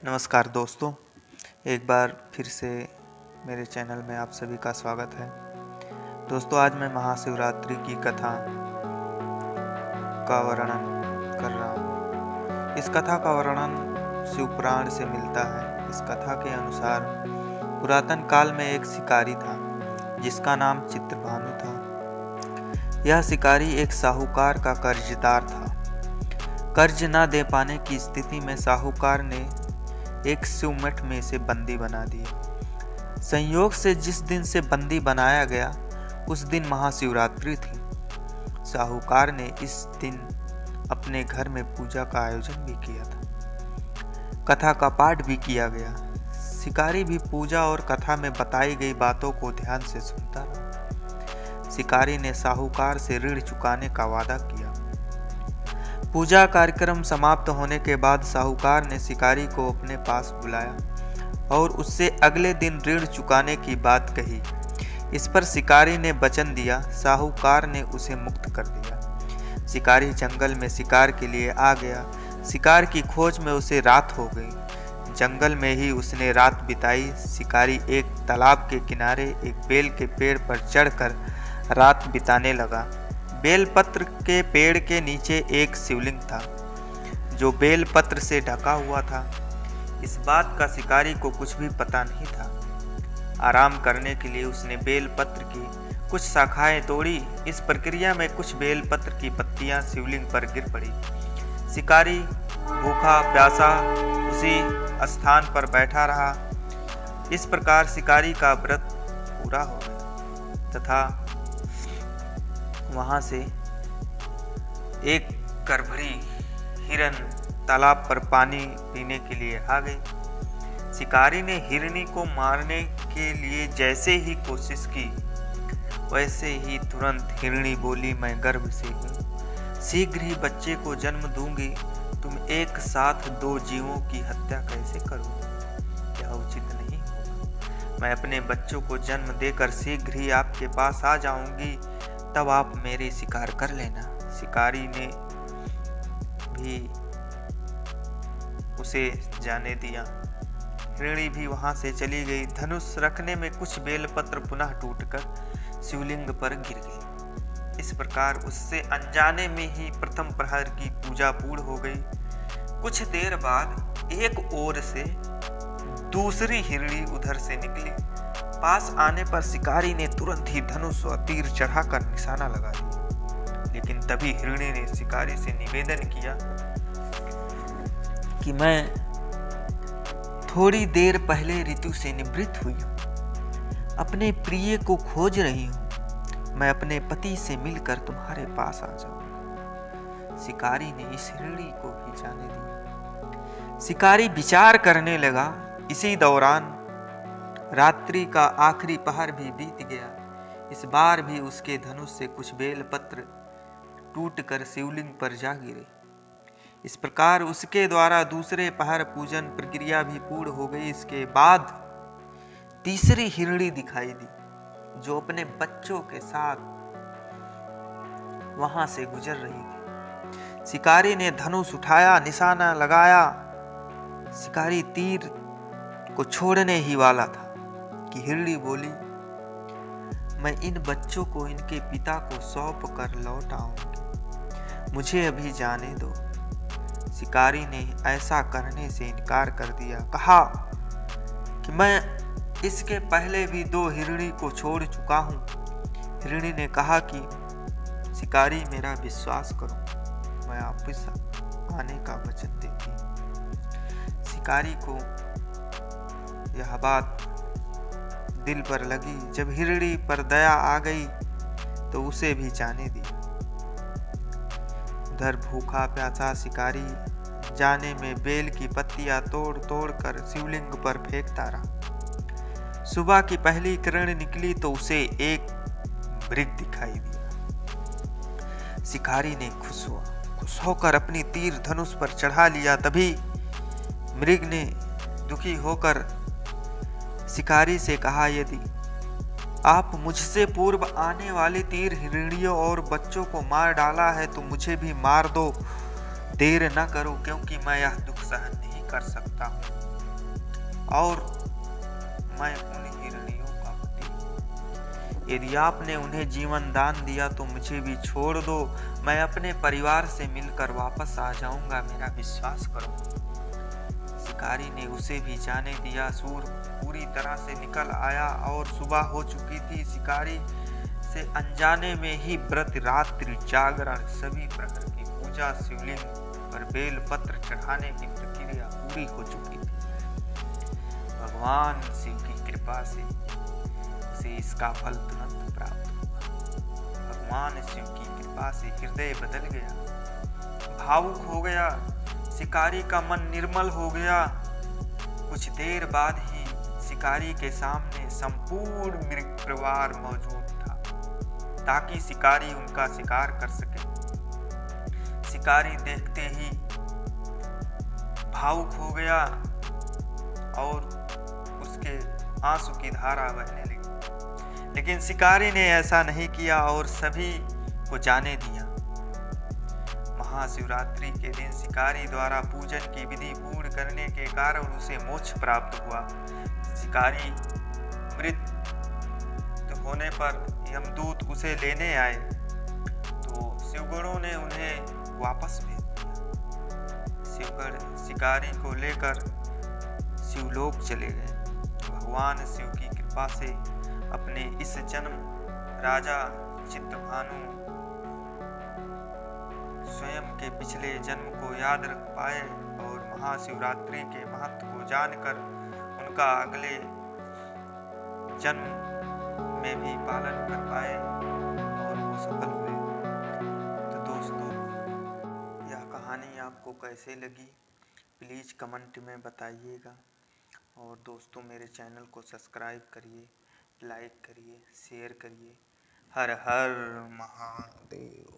नमस्कार दोस्तों, एक बार फिर से मेरे चैनल में आप सभी का स्वागत है। दोस्तों, आज मैं महाशिवरात्रि की कथा का वर्णन कर रहा हूँ। इस कथा का वर्णन शिवपुराण से मिलता है। इस कथा के अनुसार पुरातन काल में एक शिकारी था जिसका नाम चित्रभानु था। यह शिकारी एक साहूकार का कर्जदार था। कर्ज न दे पाने की स्थिति में साहूकार ने एक शिवमठ में से बंदी बना दिया। संयोग से जिस दिन से बंदी बनाया गया उस दिन महाशिवरात्रि थी। साहूकार ने इस दिन अपने घर में पूजा का आयोजन भी किया था। कथा का पाठ भी किया गया। शिकारी भी पूजा और कथा में बताई गई बातों को ध्यान से सुनता रहा। शिकारी ने साहूकार से ऋण चुकाने का वादा किया। पूजा कार्यक्रम समाप्त होने के बाद साहूकार ने शिकारी को अपने पास बुलाया और उससे अगले दिन ऋण चुकाने की बात कही। इस पर शिकारी ने वचन दिया। साहूकार ने उसे मुक्त कर दिया। शिकारी जंगल में शिकार के लिए आ गया। शिकार की खोज में उसे रात हो गई। जंगल में ही उसने रात बिताई। शिकारी एक तालाब के किनारे एक बेल के पेड़ पर चढ़कर रात बिताने लगा। बेलपत्र के पेड़ के नीचे एक शिवलिंग था जो बेलपत्र से ढका हुआ था। इस बात का शिकारी को कुछ भी पता नहीं था। आराम करने के लिए उसने बेलपत्र की कुछ शाखाएं तोड़ी। इस प्रक्रिया में कुछ बेलपत्र की पत्तियां शिवलिंग पर गिर पड़ी। शिकारी भूखा प्यासा उसी स्थान पर बैठा रहा। इस प्रकार शिकारी का व्रत पूरा हो गया तथा वहां से एक करभरी हिरन तालाब पर पानी पीने के लिए आ गई। शिकारी ने हिरनी को मारने के लिए जैसे ही कोशिश की वैसे ही तुरंत हिरनी बोली, मैं गर्भ से हूँ, शीघ्र ही बच्चे को जन्म दूंगी। तुम एक साथ दो जीवों की हत्या कैसे करोगे? यह उचित नहीं होगा। मैं अपने बच्चों को जन्म देकर शीघ्र ही आपके पास आ जाऊंगी, तब आप मेरे शिकार कर लेना। शिकारी ने भी उसे जाने दिया। हिरणी भी वहां से चली गई। धनुष रखने में कुछ बेलपत्र पुनः टूटकर शिवलिंग पर गिर गई। इस प्रकार उससे अनजाने में ही प्रथम प्रहर की पूजा पूर्ण हो गई। कुछ देर बाद एक ओर से दूसरी हिरणी उधर से निकली। पास आने पर शिकारी ने तुरंत ही धनुष और तीर चढ़ाकर निशाना लगा दिया। लेकिन तभी हिरणी ने शिकारी से निवेदन किया कि मैं थोड़ी देर पहले ऋतु से निवृत्त हुई हूँ, अपने प्रिय को खोज रही हूँ। मैं अपने पति से मिलकर तुम्हारे पास आ जाऊंगा। शिकारी ने इस हिरणी को भी जाने दिया। शिकारी विचार करने लगा। इसी दौरान रात्रि का आखिरी पहर भी बीत गया। इस बार भी उसके धनुष से कुछ बेलपत्र टूटकर शिवलिंग पर जा गिरे। इस प्रकार उसके द्वारा दूसरे पहर पूजन प्रक्रिया भी पूर्ण हो गई। इसके बाद तीसरी हिरणी दिखाई दी जो अपने बच्चों के साथ वहां से गुजर रही थी। शिकारी ने धनुष उठाया, निशाना लगाया। शिकारी तीर को छोड़ने ही वाला था कि हिरणी बोली, मैं इन बच्चों को इनके पिता को सौंप कर लौट आऊंगी, मुझे अभी जाने दो। शिकारी ने ऐसा करने से इनकार कर दिया। कहा कि मैं इसके पहले भी दो हिरणी को छोड़ चुका हूं। हिरणी ने कहा कि शिकारी, मेरा विश्वास करो, मैं वापस आने का वचन देती हूं। शिकारी को यह बात दिल पर लगी। जब हिरणी पर दया आ गई तो उसे भी जाने दी। उधर भूखा प्यासा शिकारी जाने में बेल की पत्तियां तोड़ तोड़ कर शिवलिंग पर फेंकता रहा। सुबह की पहली किरण निकली तो उसे एक मृग दिखाई दिया। शिकारी ने खुश होकर अपनी तीर धनुष पर चढ़ा लिया। तभी मृग ने दुखी होकर शिकारी से कहा, यदि आप मुझसे पूर्व आने वाली तीर हिरनियों और बच्चों को मार डाला है तो मुझे भी मार दो। देर न करो, क्योंकि मैं यह दुख सहन नहीं कर सकता हूँ। और मैं उन हिरणियों का पति। यदि आपने उन्हें जीवन दान दिया तो मुझे भी छोड़ दो, मैं अपने परिवार से मिलकर वापस आ जाऊंगा, मेरा विश्वास करो। शिकारी ने उसे भी जाने दिया। सूर्य पूरी तरह से निकल आया और सुबह हो चुकी थी। शिकारी से अनजाने में ही व्रत, रात्रि जागरण, सभी प्रकार की पूजा, शिवलिंग पर बेल पत्र चढ़ाने की प्रक्रिया पूरी हो चुकी थी। भगवान शिव की कृपा से उसे इसका फल तुरंत प्राप्त हुआ। भगवान शिव की कृपा से हृदय बदल गया, भावुक हो गया। शिकारी का मन निर्मल हो गया। कुछ देर बाद ही शिकारी के सामने संपूर्ण मृग परिवार मौजूद था ताकि शिकारी उनका शिकार कर सके। शिकारी देखते ही भावुक हो गया और उसके आंसू की धारा बहने लगी, लेकिन शिकारी ने ऐसा नहीं किया और सभी को जाने दिया। महाशिवरात्रि के दिन शिकारी द्वारा पूजन की विधि पूर्ण करने के कारण उसे मोक्ष प्राप्त हुआ। शिकारी मृत होने पर यमदूत उसे लेने आए तो शिवगणों ने उन्हें वापस भेज दिया। शिवगण शिकारी को लेकर शिवलोक चले गए। भगवान शिव की कृपा से अपने इस जन्म राजा चित्रभानु स्वयं के पिछले जन्म को याद रख पाए और महाशिवरात्रि के महत्व को जानकर उनका अगले जन्म में भी पालन कर पाए और वो सफल हुए। तो दोस्तों, यह कहानी आपको कैसे लगी प्लीज़ कमेंट में बताइएगा। और दोस्तों, मेरे चैनल को सब्सक्राइब करिए, लाइक करिए, शेयर करिए। हर हर महादेव।